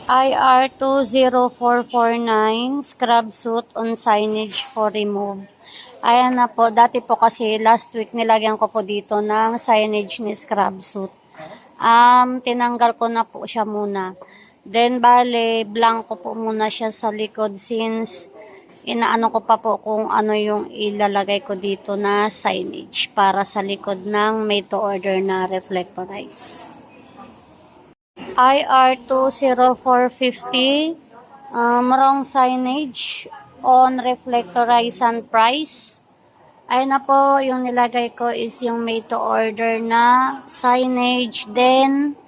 IR20449 scrub suit on signage for remove. Ayan na po, dati po kasi last week nilagyan ko po dito ng signage ni scrub suit. Tinanggal ko na po siya muna. Then bale, blanco po muna siya sa likod since inaano ko pa po kung ano yung ilalagay ko dito na signage para sa likod ng made to order na reflectorize. IR20450 wrong signage on reflectorized price. Ayun na po, yung nilagay ko is yung made to order na signage. Then,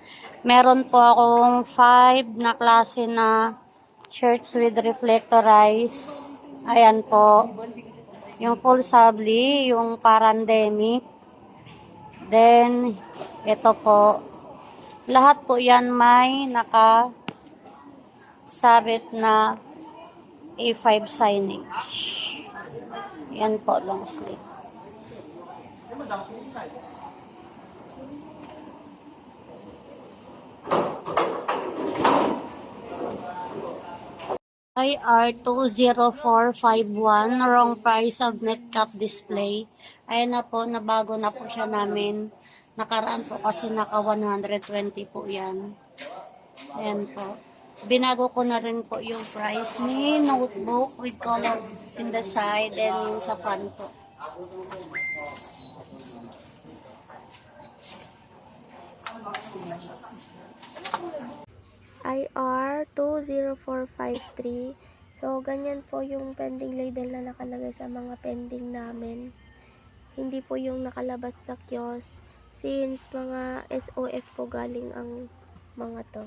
meron po akong 5 na klase na shirts with reflectorize. Ayan po. Yung full sabli, yung pandemic. Then, ito po. Lahat po yan may nakasabit na A5 signage. Yan po, long sleeve. IR20451, wrong price of net cap display. Ayan na po, nabago na po siya namin. Nakaraan po kasi naka 120 po yan. Ayan po. Binago ko na rin po yung price ni notebook with color in the side and yung sa front po. IR20453. So, ganyan po yung pending label na nakalagay sa mga pending namin. Hindi po yung nakalabas sa kiosk since mga SOF po galing ang mga to.